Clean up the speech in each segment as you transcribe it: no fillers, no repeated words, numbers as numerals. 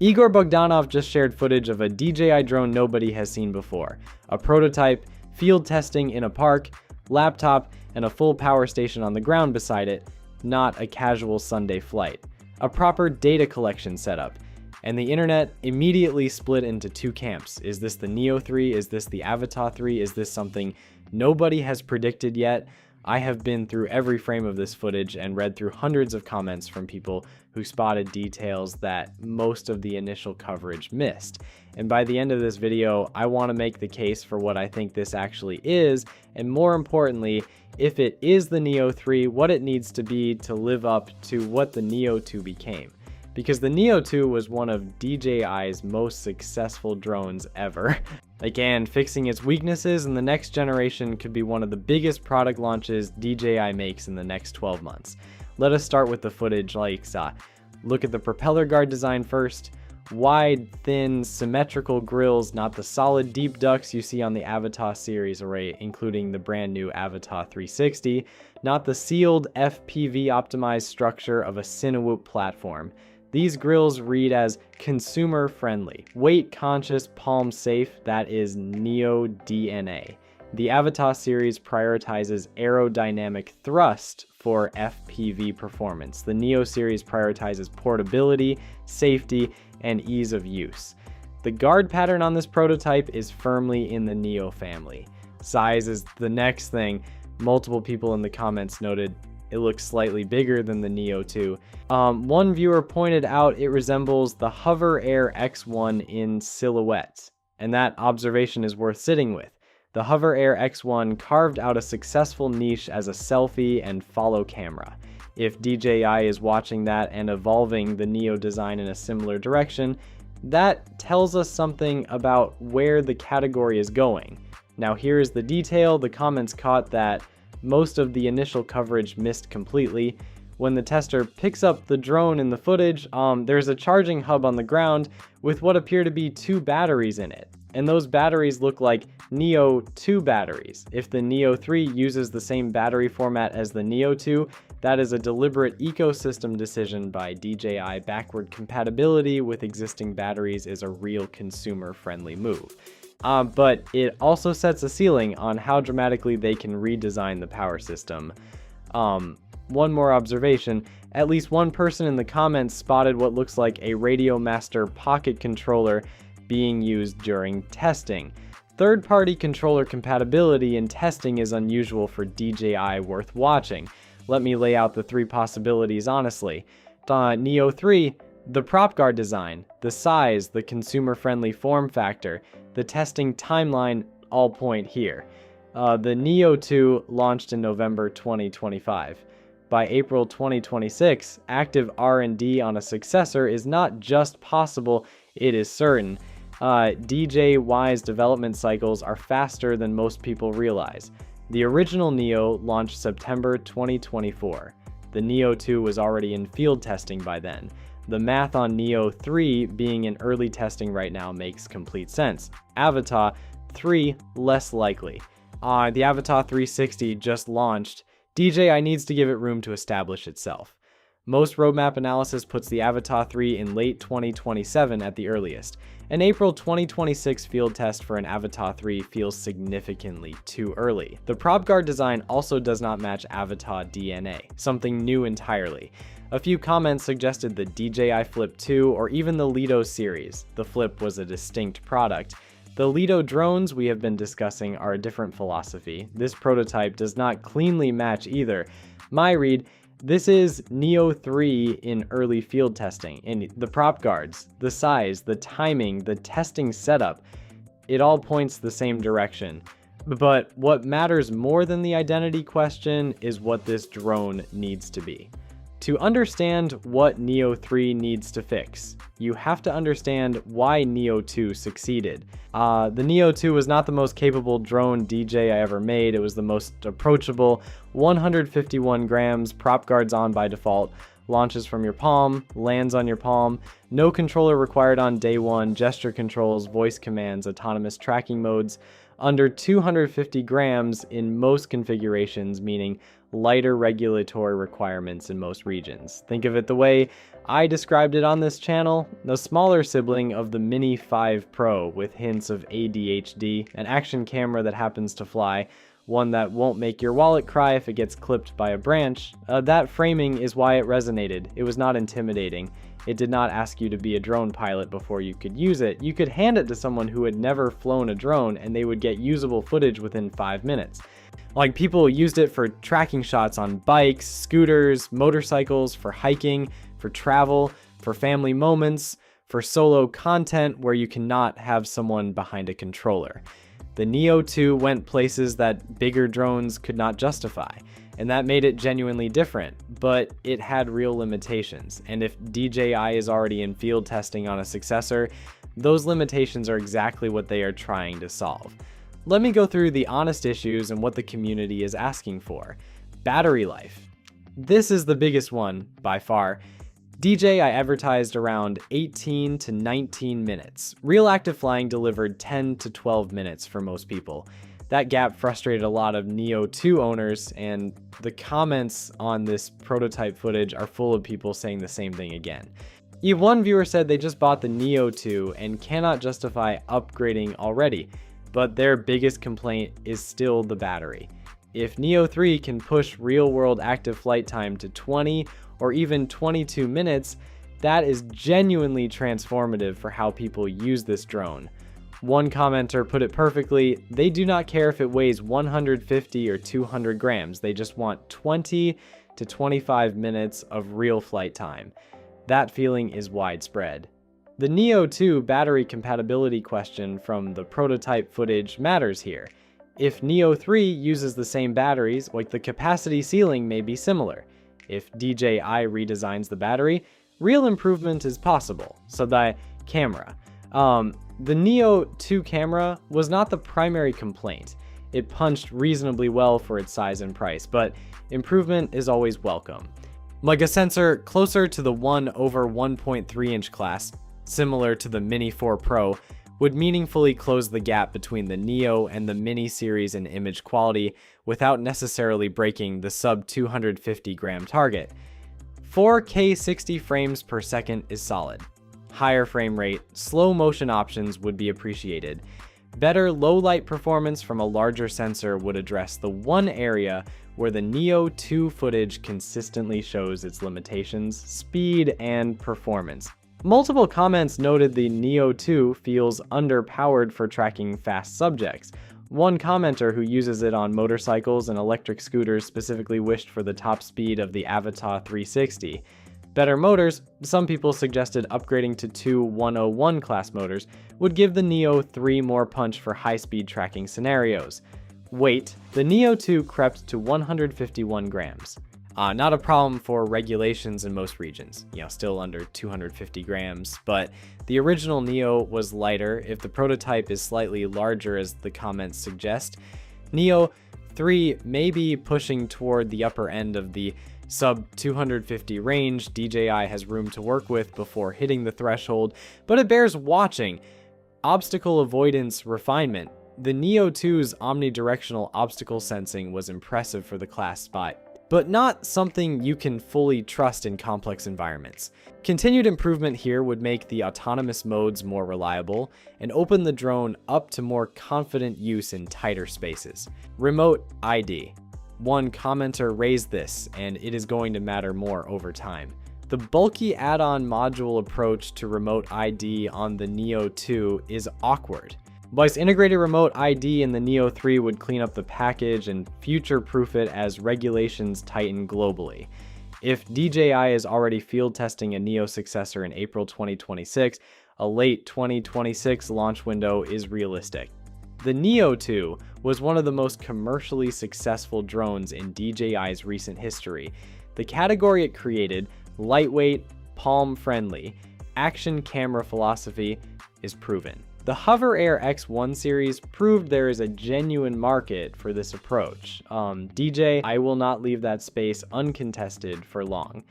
Igor Bogdanov just shared footage of a DJI drone nobody has seen before. A prototype, field testing in a park, laptop, and a full power station on the ground beside it, not a casual Sunday flight. A proper data collection setup. And the internet immediately split into two camps. Is this the Neo 3? Is this the Avatar 3? Is this something nobody has predicted yet? I have been through every frame of this footage and read through hundreds of comments from people who spotted details that most of the initial coverage missed. And by the end of this video, I want to make the case for what I think this actually is, and more importantly, if it is the Neo 3, what it needs to be to live up to what the Neo 2 became. Because the Neo 2 was one of DJI's most successful drones ever. Again, fixing its weaknesses in the next generation could be one of the biggest product launches DJI makes in the next 12 months. Let us start with the footage. Look at the propeller guard design first. Wide, thin, symmetrical grills, not the solid deep ducts you see on the Avatar series array, including the brand new Avatar 360, not the sealed FPV optimized structure of a Cinewoop platform. These grills read as consumer friendly, weight conscious, palm safe. That is Neo DNA. The Avatar series prioritizes aerodynamic thrust for FPV performance. The Neo series prioritizes portability, safety, and ease of use. The guard pattern on this prototype is firmly in the Neo family. Size is the next thing. Multiple people in the comments noted it looks slightly bigger than the Neo 2. One viewer pointed out it resembles the Hover Air X1 in silhouette, and that observation is worth sitting with. The Hover Air X1 carved out a successful niche as a selfie and follow camera. If DJI is watching that and evolving the Neo design in a similar direction, that tells us something about where the category is going. Now here's the detail. The comments caught that most of the initial coverage missed completely. When the tester picks up the drone in the footage, there's a charging hub on the ground with what appear to be two batteries in it. And those batteries look like Neo 2 batteries. If the Neo 3 uses the same battery format as the Neo 2, that is a deliberate ecosystem decision by DJI. Backward compatibility with existing batteries is a real consumer-friendly move. But it also sets a ceiling on how dramatically they can redesign the power system. One more observation, at least one person in the comments spotted what looks like a Radio Master pocket controller being used during testing. Third-party controller compatibility in testing is unusual for DJI, worth watching. Let me lay out the three possibilities honestly. Neo 3, the prop guard design, the size, the consumer-friendly form factor, the testing timeline all point here. The Neo 2 launched in November 2025. By April 2026, active R&D on a successor is not just possible, it is certain. DJI's development cycles are faster than most people realize. The original Neo launched September 2024. The Neo 2 was already in field testing by then. The math on Neo 3 being in early testing right now makes complete sense. Avatar 3, less likely. The Avatar 360 just launched. DJI needs to give it room to establish itself. Most roadmap analysis puts the Avatar 3 in late 2027 at the earliest. An April 2026 field test for an Avatar 3 feels significantly too early. The prop guard design also does not match Avatar DNA, something new entirely. A few comments suggested the DJI Flip 2 or even the Lido series. The Flip was a distinct product. The Lido drones we have been discussing are a different philosophy. This prototype does not cleanly match either. My read, this is Neo 3 in early field testing, and the prop guards, the size, the timing, the testing setup, it all points the same direction. But what matters more than the identity question is what this drone needs to be. To understand what Neo 3 needs to fix, you have to understand why Neo 2 succeeded. The Neo 2 was not the most capable drone DJI ever made. It was the most approachable, 151 grams, prop guards on by default, launches from your palm, lands on your palm, no controller required on day one, gesture controls, voice commands, autonomous tracking modes. under 250 grams in most configurations, meaning lighter regulatory requirements in most regions. Think of it the way I described it on this channel, the smaller sibling of the Mini 5 Pro with hints of ADHD, an action camera that happens to fly, one that won't make your wallet cry if it gets clipped by a branch. That framing is why it resonated. It was not intimidating. It did not ask you to be a drone pilot before you could use it. You could hand it to someone who had never flown a drone and they would get usable footage within 5 minutes. Like, people used it for tracking shots on bikes, scooters, motorcycles, for hiking, for travel, for family moments, for solo content where you cannot have someone behind a controller. The Neo 2 went places that bigger drones could not justify, and that made it genuinely different, but it had real limitations. And if DJI is already in field testing on a successor, those limitations are exactly what they are trying to solve. Let me go through the honest issues and what the community is asking for. Battery life. This is the biggest one by far. DJI advertised around 18 to 19 minutes. Real active flying delivered 10 to 12 minutes for most people. That gap frustrated a lot of Neo 2 owners, and the comments on this prototype footage are full of people saying the same thing again. One viewer said they just bought the Neo 2 and cannot justify upgrading already, but their biggest complaint is still the battery. If Neo 3 can push real-world active flight time to 20 or even 22 minutes, that is genuinely transformative for how people use this drone. One commenter put it perfectly: they do not care if it weighs 150 or 200 grams, they just want 20 to 25 minutes of real flight time. That feeling is widespread. The Neo 2 battery compatibility question from the prototype footage matters here. If Neo 3 uses the same batteries, like, the capacity ceiling may be similar. If DJI redesigns the battery, real improvement is possible. So the camera. The Neo 2 camera was not the primary complaint. It punched reasonably well for its size and price, but improvement is always welcome. Like a sensor closer to the 1/1.3 inch class, similar to the Mini 4 Pro, would meaningfully close the gap between the Neo and the Mini series in image quality without necessarily breaking the sub 250 gram target. 4K 60 frames per second is solid. Higher frame rate, slow motion options would be appreciated. Better low light performance from a larger sensor would address the one area where the Neo 2 footage consistently shows its limitations: speed and performance. Multiple comments noted the Neo 2 feels underpowered for tracking fast subjects. One commenter who uses it on motorcycles and electric scooters specifically wished for the top speed of the Avatar 360. Better motors, some people suggested upgrading to two 101 class motors, would give the Neo 3 more punch for high-speed tracking scenarios. Weight, the Neo 2 crept to 151 grams. Not a problem for regulations in most regions, still under 250 grams, but the original Neo was lighter. If the prototype is slightly larger as the comments suggest, Neo 3 may be pushing toward the upper end of the sub 250 range DJI has room to work with before hitting the threshold, but it bears watching. Obstacle avoidance refinement. The Neo 2's omnidirectional obstacle sensing was impressive for the class spot, but not something you can fully trust in complex environments. Continued improvement here would make the autonomous modes more reliable and open the drone up to more confident use in tighter spaces. Remote ID. One commenter raised this, and it is going to matter more over time. The bulky add-on module approach to remote ID on the Neo 2 is awkward. Whilst integrated remote ID in the Neo 3 would clean up the package and future-proof it as regulations tighten globally. If DJI is already field testing a Neo successor in April 2026, a late 2026 launch window is realistic. The Neo 2 was one of the most commercially successful drones in DJI's recent history. The category it created, lightweight, palm-friendly, action camera philosophy, is proven. The Hover Air X1 series proved there is a genuine market for this approach. I will not leave that space uncontested for long.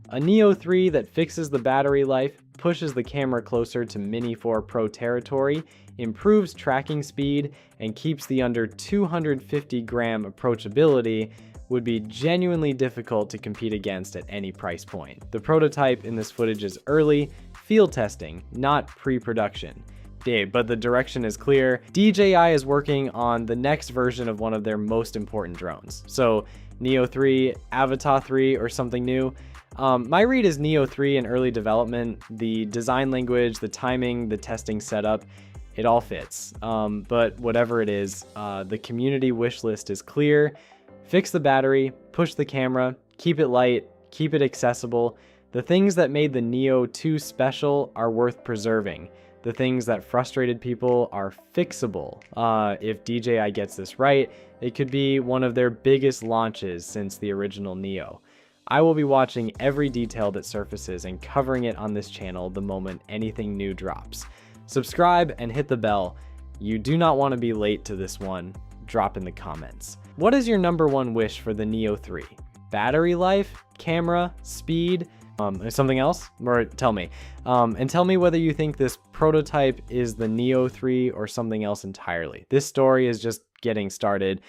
A Neo 3 that fixes the battery life, pushes the camera closer to Mini 4 Pro territory, improves tracking speed, and keeps the under 250 gram approachability, would be genuinely difficult to compete against at any price point. The prototype in this footage is early, field testing, not pre-production. But the direction is clear. DJI is working on the next version of one of their most important drones. So Neo 3, Avatar 3, or something new. My read is Neo 3 in early development. The design language, the timing, the testing setup, it all fits. But whatever it is, the community wish list is clear. Fix the battery, push the camera, keep it light, keep it accessible. The things that made the Neo 2 special are worth preserving. The things that frustrated people are fixable. If DJI gets this right, it could be one of their biggest launches since the original Neo. I will be watching every detail that surfaces and covering it on this channel the moment anything new drops. Subscribe and hit the bell. You do not want to be late to this one. Drop in the comments. What is your #1 wish for the Neo 3? Battery life? Camera? Speed? Something else? Or tell me. And tell me whether you think this prototype is the Neo 3 or something else entirely. This story is just getting started.